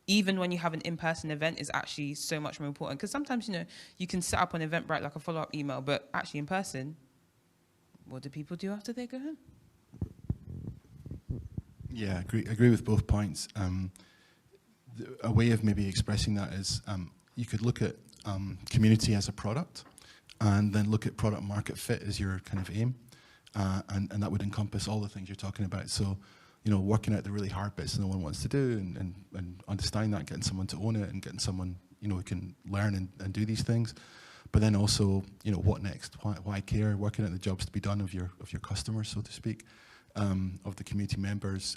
even when you have an in-person event, is actually so much more important. Because sometimes, you can set up on Eventbrite like a follow-up email, but actually in person, what do people do after they go home? Yeah, agree with both points. A way of maybe expressing that is you could look at community as a product, and then look at product market fit as your kind of aim, and that would encompass all the things you're talking about. So, working out the really hard bits no one wants to do, and understanding that, getting someone to own it, and getting someone who can learn and do these things. But then also, what next? Why care? Working out the jobs to be done of your customers, so to speak, of the community members,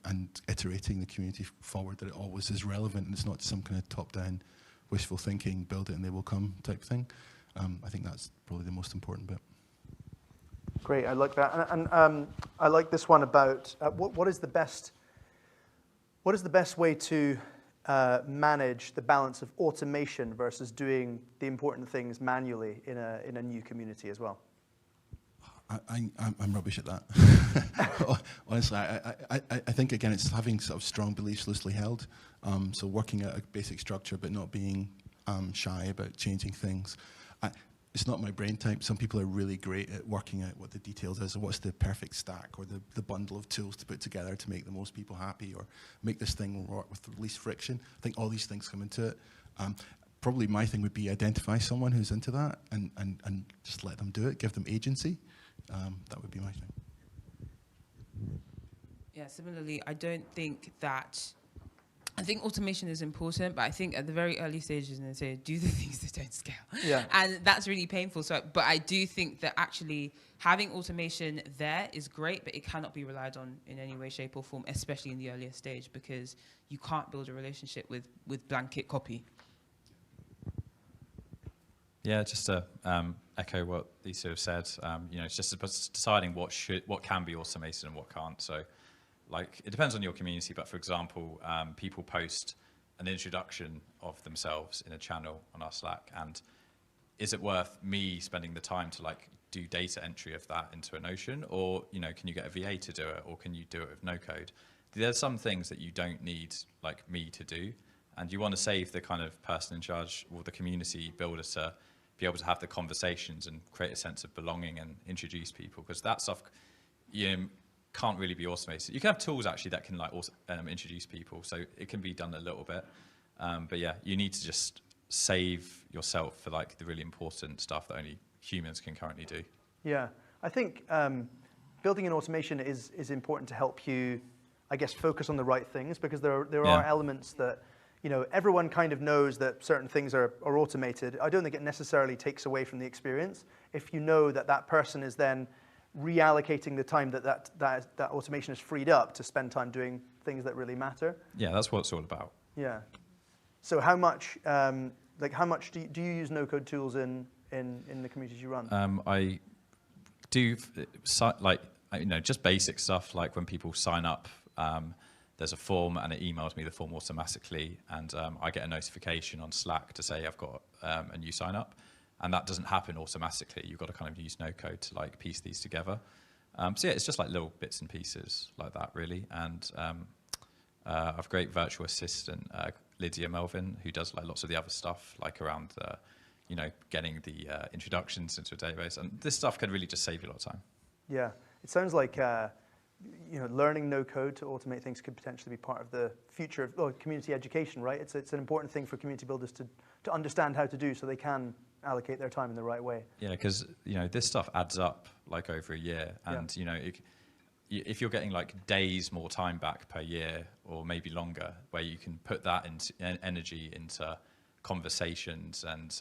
and iterating the community forward, that it always is relevant and it's not some kind of top-down wishful thinking, build it and they will come type thing. I think that's probably the most important bit. Great, I like that, and I like this one about what is the best way to manage the balance of automation versus doing the important things manually in a new community as well. I'm rubbish at that. Honestly, I think, again, it's having sort of strong beliefs loosely held. So working out a basic structure, but not being shy about changing things. It's not my brain type. Some people are really great at working out what the details is, or what's the perfect stack, or the bundle of tools to put together to make the most people happy, or make this thing work with the least friction. I think all these things come into it. Probably my thing would be identify someone who's into that and just let them do it, give them agency. That would be my thing. Yeah, similarly, I think automation is important, but I think at the very early stages, they say, do the things that don't scale. Yeah. And that's really painful. But I do think that actually having automation there is great, but it cannot be relied on in any way, shape or form, especially in the earlier stage, because you can't build a relationship with blanket copy. Yeah, just to echo what Lisa have said, it's just about deciding what can be automated and what can't. So, it depends on your community, but for example, people post an introduction of themselves in a channel on our Slack, and is it worth me spending the time to do data entry of that into a Notion, or can you get a VA to do it, or can you do it with no code? There's some things that you don't need me to do, and you want to save the kind of person in charge or the community builder to be able to have the conversations and create a sense of belonging and introduce people, because that stuff can't really be automated. You can have tools actually that can introduce people, so it can be done a little bit. But yeah, you need to just save yourself for the really important stuff that only humans can currently do. Yeah, I think building an automation is important to help you, I guess, focus on the right things, because there are elements that everyone kind of knows that certain things are automated. I don't think it necessarily takes away from the experience if you know that person is then reallocating the time that automation is freed up to spend time doing things that really matter. Yeah, that's what it's all about. Yeah. So how much do you use no-code tools in the communities you run? I do just basic stuff, like when people sign up. There's a form and it emails me the form automatically, and I get a notification on Slack to say I've got a new sign up, and that doesn't happen automatically. You've got to kind of use no code to piece these together. So yeah, it's just little bits and pieces like that really. And I've a great virtual assistant, Lydia Melvin, who does lots of the other stuff around getting the introductions into a database, and this stuff can really just save you a lot of time. Yeah, it sounds like learning no code to automate things could potentially be part of the future of community education, right? It's an important thing for community builders to understand how to do, so they can allocate their time in the right way. Yeah, because this stuff adds up over a year, and if you're getting like days more time back per year, or maybe longer, where you can put that into energy into conversations and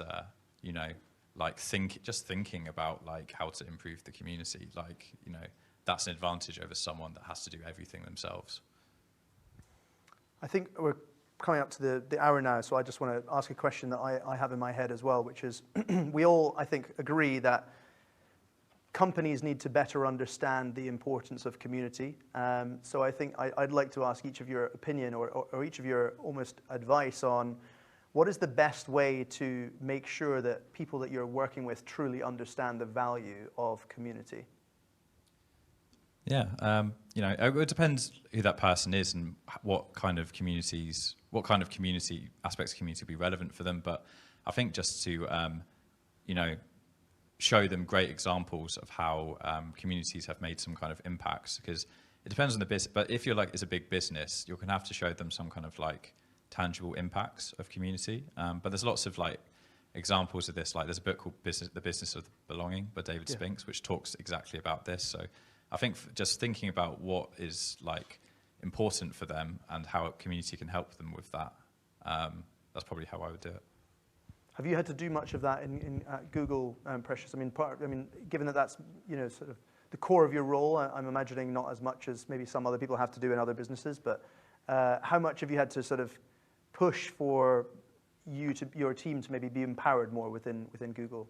you know, like thinking about like how to improve the community, like, you know, that's an advantage over someone that has to do everything themselves. I think we're coming up to the hour now, so I just want to ask a question that I have in my head as well, which is we all, I think, agree that companies need to better understand the importance of community. So I think I'd like to ask each of your opinion or each of your almost advice on what is the best way to make sure that people that you're working with truly understand the value of community? Yeah, you know, it depends who that person is and what kind of community aspects of community will be relevant for them. But I think just to, you know, show them great examples of how communities have made some kind of impacts, because it depends on the business. But if you're like, it's a big business, you're going to have to show them some kind of like tangible impacts of community. But there's lots of like examples of this. Like there's a book called The Business of Belonging by David Spinks, which talks exactly about this. So I think just thinking about what is like important for them and how a community can help them with that, that's probably how I would do it. Have you had to do much of that in Google, Precious? I mean, given that that's, you know, sort of the core of your role, I'm imagining not as much as maybe some other people have to do in other businesses, but how much have you had to sort of push for your team to maybe be empowered more within Google?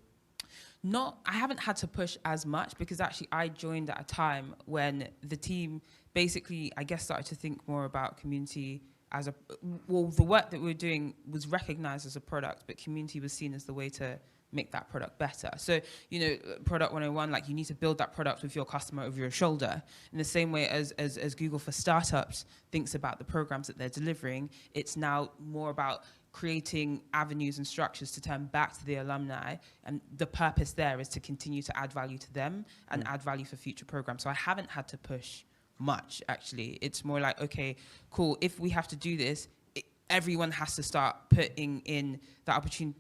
I haven't had to push as much, because actually I joined at a time when the team basically, I guess, started to think more about community as the work that we were doing was recognized as a product, but community was seen as the way to make that product better. So, you know, product 101, like you need to build that product with your customer over your shoulder. In the same way as Google for Startups thinks about the programs that they're delivering, it's now more about creating avenues and structures to turn back to the alumni, and the purpose there is to continue to add value to them and add value for future programs. So I haven't had to push much, actually. It's more like, okay, cool, if we have to do this, everyone has to start putting in the opportunity,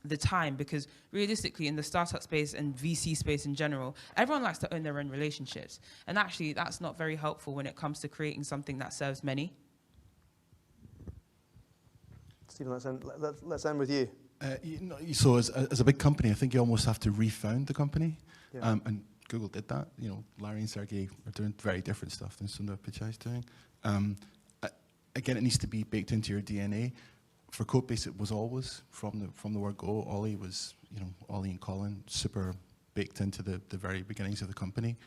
the time, because realistically in the startup space and VC space in general, everyone likes to own their own relationships, and actually that's not very helpful when it comes to creating something that serves many. Stephen, let's end with you. You know, so as a big company, I think you almost have to refound the company, and Google did that. You know, Larry and Sergey are doing very different stuff than Sundar Pichai's doing. Again, it needs to be baked into your DNA. For Codebase, it was always from the word go. Ollie was, you know, Ollie and Colin, super baked into the very beginnings of the company.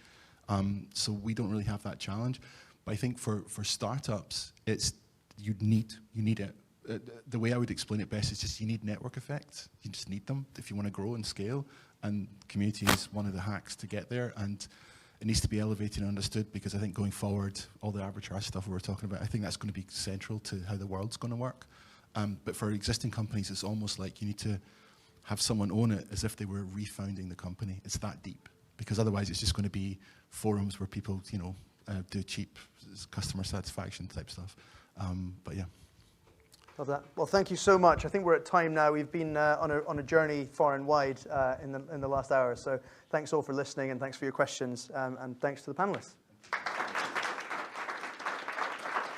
So we don't really have that challenge. But I think for startups, it's you need it. The way I would explain it best is just you need network effects. You just need them if you want to grow and scale. And community is one of the hacks to get there. And it needs to be elevated and understood, because I think going forward, all the arbitrage stuff we were talking about, I think that's going to be central to how the world's going to work. But for existing companies, it's almost like you need to have someone own it as if they were refounding the company. It's that deep, because otherwise it's just going to be forums where people, you know, do cheap customer satisfaction type stuff. But yeah. Love that. Well, thank you so much. I think we're at time now. We've been on a journey far and wide in the last hour. So thanks all for listening, and thanks for your questions, and thanks to the panelists.